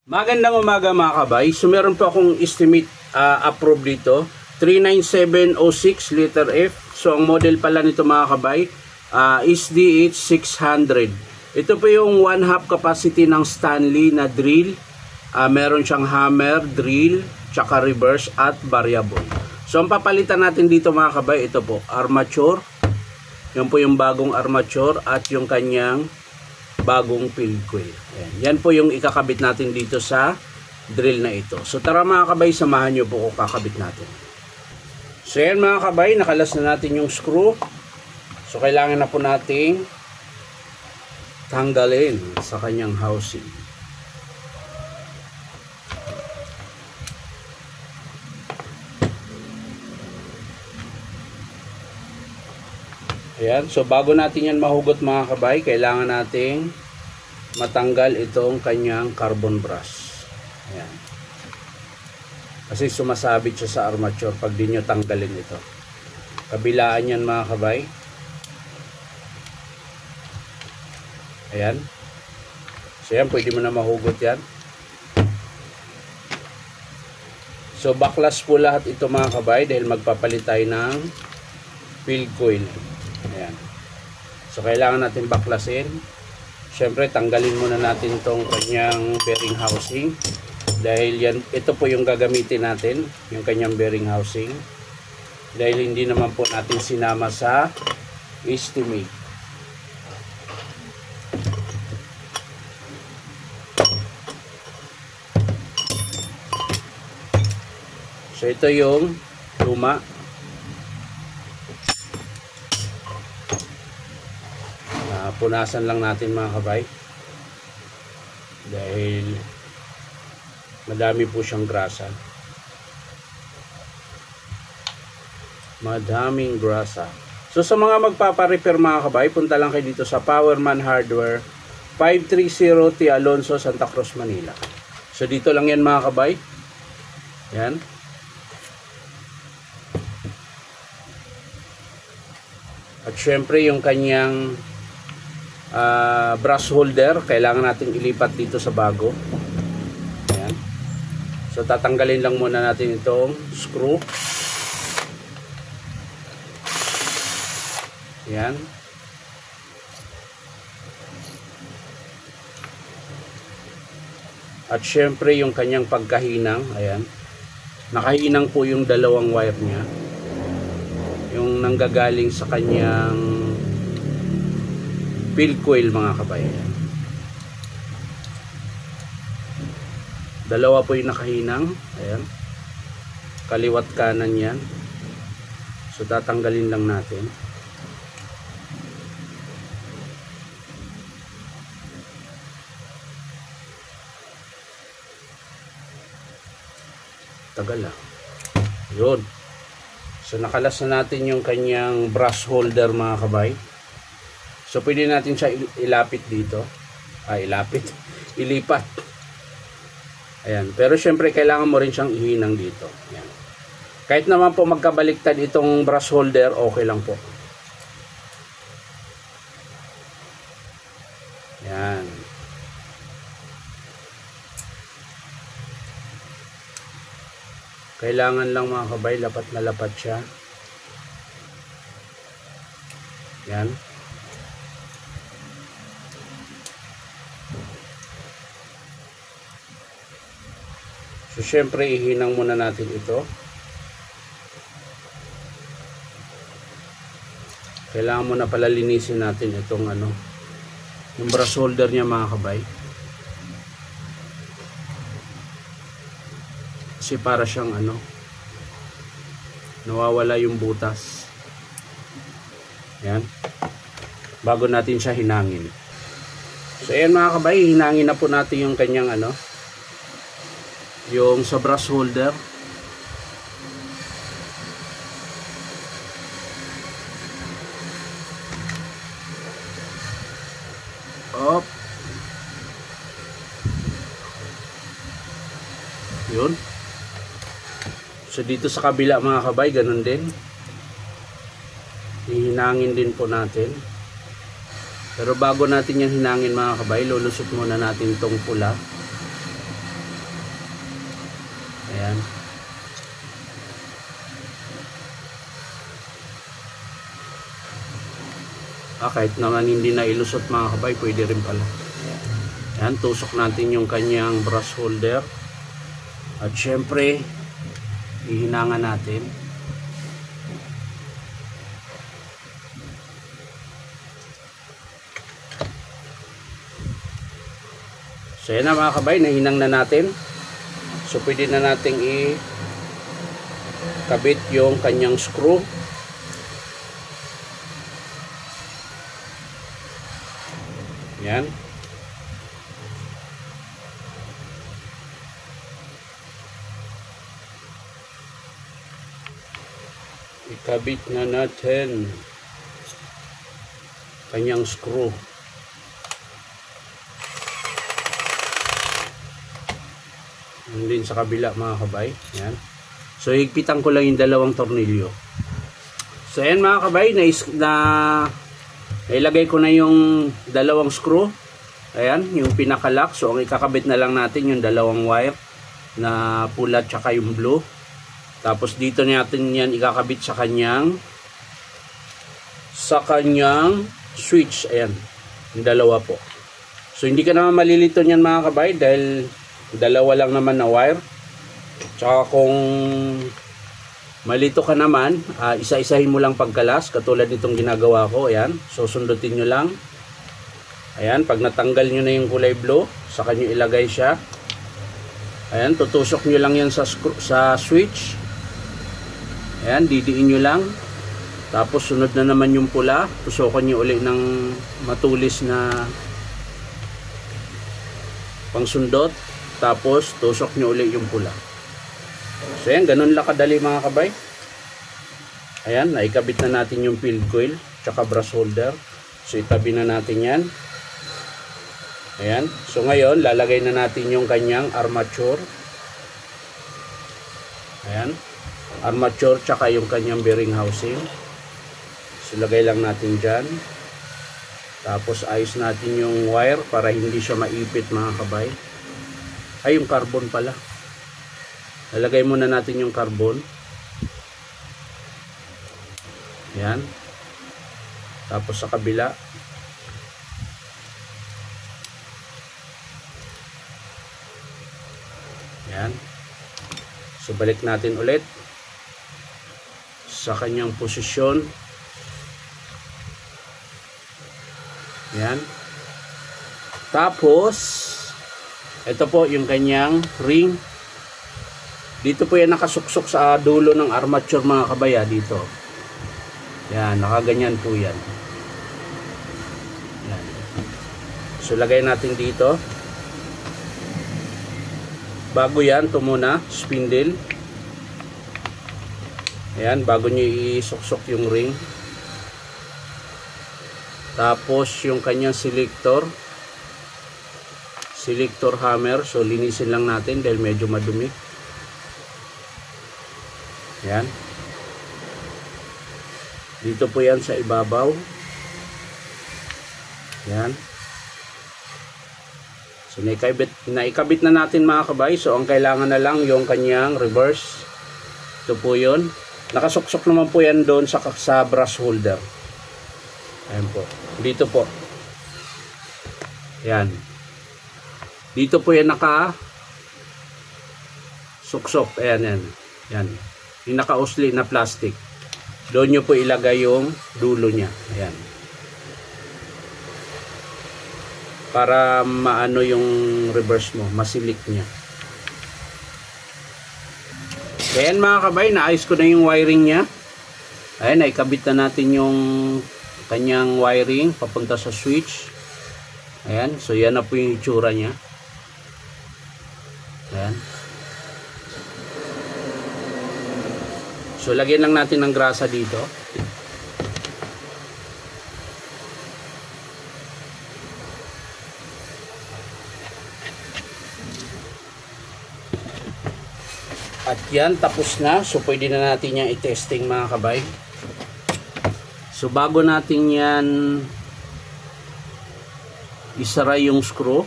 Magandang umaga mga kabay. So meron po akong estimate approved dito. 39706 letter F. So ang model pala nito mga kabay is DH600. Ito po yung 1/2 capacity ng Stanley na drill. Meron siyang hammer, drill, tsaka reverse at variable. So ang papalitan natin dito mga kabay, ito po, armature. Yan po yung bagong armature at yung kanyang bagong field coil. Ayan. Yan po yung ikakabit natin dito sa drill na ito. So tara mga kabay, samahan nyo po kung kakabit natin. So yan mga kabay, nakalas na natin yung screw. So kailangan na po nating tanggalin sa kanyang housing. Ayan, so bago natin yan mahugot mga kabay, kailangan nating matanggal itong kanyang carbon brush. Ayan. Kasi sumasabit siya sa armature pag di nyo tanggalin ito. Kabilaan yan mga kabay. Ayan. So yan, pwede mo na mahugot yan. So baklas po lahat ito mga kabay dahil magpapalit tayo ng field coil. Ayan. So kailangan natin baklasin. Siyempre tanggalin muna natin itong kanyang bearing housing. Dahil yan, ito po yung gagamitin natin, yung kanyang bearing housing. Dahil hindi naman po natin sinama sa estimate. So ito yung luma. Punasan lang natin mga kabay dahil madami po siyang grasa, madaming grasa. So sa mga magpaparepair mga kabay, punta lang kayo dito sa Powerman Hardware, 530 T. Alonso, Santa Cruz, Manila. So dito lang yan mga kabay. Yan. At syempre yung kanyang brush holder, kailangan natin ilipat dito sa bago. Ayan. So tatanggalin lang muna natin itong screw. Ayan. At syempre yung kanyang pagkahinang, ayan. Nakahinang po yung dalawang wire niya. Yung nanggagaling sa kanyang field coil mga kabayan. Dalawa po yung nakahinang. Ayan. Kaliwat kanan yan. So tatanggalin lang natin. Tagal ah. Yun. So nakalas na natin yung kanyang brush holder mga kabay. So pwede natin siya ilapit dito. Ilipat. Ayan. Pero syempre kailangan mo rin siyang ihinang dito. Ayan. Kahit naman po magkabaliktad itong brush holder, okay lang po. Ayan. Kailangan lang mga kabay, lapat na lapat siya. Ayan. So, syempre, ihinang muna natin ito. Kailangan muna pala linisin natin itong yung brush holder niya mga kabay. Kasi para siyang nawawala yung butas. Ayan. Bago natin siya hinangin. So, ayan mga kabay, hinangin na po natin yung kanyang yung sa brush holder. Op. Yun. So dito sa kabila mga kabay, ganun din. Hihinangin din po natin. Pero bago natin yan hinangin mga kabay, lulusot muna natin itong pula. Ayan. Kahit naman hindi na ilusot mga kabay, pwede rin pala. Ayan, tusok natin yung kanyang brush holder. At syempre, ihinangan natin. So yan na mga kabay, nahinang na natin. So pwede na nating i-kabit yung kanyang screw. Yan. Ikabit na natin kanyang screw. Yan din sa kabila mga kabay. Yan. So higpitan ko lang yung dalawang tornilyo. So yan mga kabay, ilagay ko na yung dalawang screw. Ayan, yung pinaka-lock. So ang ikakabit na lang natin yung dalawang wire na pula tsaka yung blue. Tapos dito natin yan ikakabit sa kanyang switch. Ayan, yung dalawa po. So hindi ka naman malilito niyan mga kabay dahil dalawa lang naman na wire. Tsaka kung malito ka naman, isa-isahin mo lang pagkalas katulad nitong ginagawa ko. Ayan, so sundutin nyo lang. Ayan, pag natanggal nyo na yung kulay blue, saka nyo ilagay siya. Ayan, tutusok nyo lang yan sa switch. Ayan, didiin nyo lang. Tapos sunod na naman yung pula, tusokan nyo uli ng matulis na pangsundot. Tapos tusok nyo uli yung pula. So yan, ganun lang kadali mga kabay. Ayan, naikabit na natin yung field coil tsaka brush holder. So itabi na natin yan. Ayan, so ngayon lalagay na natin yung kanyang armature. Ayan, armature tsaka yung kanyang bearing housing. So lagay lang natin dyan. Tapos ayos natin yung wire para hindi siya maipit mga kabay. Ay, yung carbon pala. Lalagay muna natin yung carbon. Ayan. Tapos sa kabila. Ayan. So balik natin ulit sa kanyang posisyon. Ayan. Tapos ito po yung kanyang ring. Dito po yan nakasuksok sa dulo ng armature mga kabaya dito. Yan, nakaganyan po yan. Yan. So lagay natin dito. Bago yan, ito muna, spindle. Ayan, bago nyo isuksok yung ring. Tapos yung kanyang selector hammer. So linisin lang natin dahil medyo madumi. Yan. Dito po yan sa ibabaw. Yan. So naikabit na natin mga kabay. So ang kailangan na lang yung kanyang reverse. Ito po yun. Nakasuksok naman po yan doon sa brush holder. Ayan po. Dito po. Yan. Dito po yan naka-suksok. Ayan, yan. Yan. Yung naka-usli na plastic. Doon nyo po ilagay yung dulo niya. Ayan. Para maano yung reverse mo. Masilik niya. Ayan mga kabay. Naayos ko na yung wiring niya. Ayan. Naikabit na natin yung kanyang wiring papunta sa switch. Ayan. So yan na po yung itsura niya. Ayan. So lagyan lang natin ng grasa dito. At yan, tapos na. So pwede na natin yan i-testing mga kabay. So bago natin yan isara yung screw.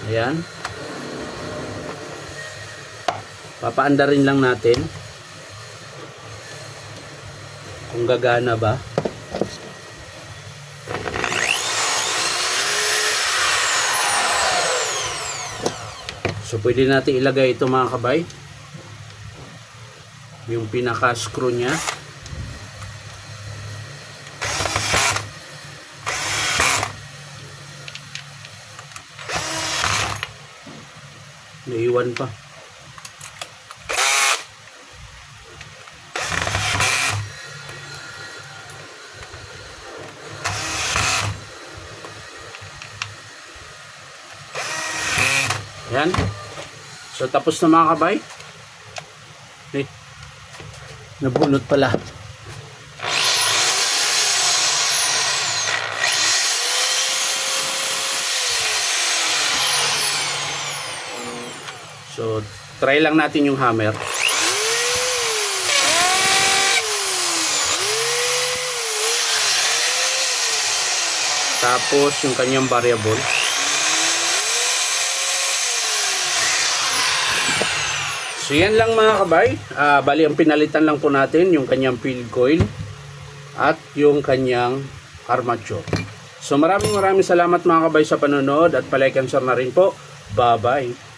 Ayan. Papaandarin lang natin kung gagana ba. So pwede natin ilagay ito mga kabay, yung pinaka screw nya. Naiwan pa. Yan. So tapos na mga kabay. Nabunot pala. So try lang natin yung hammer. Tapos yung kanyang variable. So yan lang mga kabay. Bali ang pinalitan lang po natin yung kanyang field coil at yung kanyang armature. So maraming salamat mga kabay sa panonood at palike and share na rin po. Bye bye.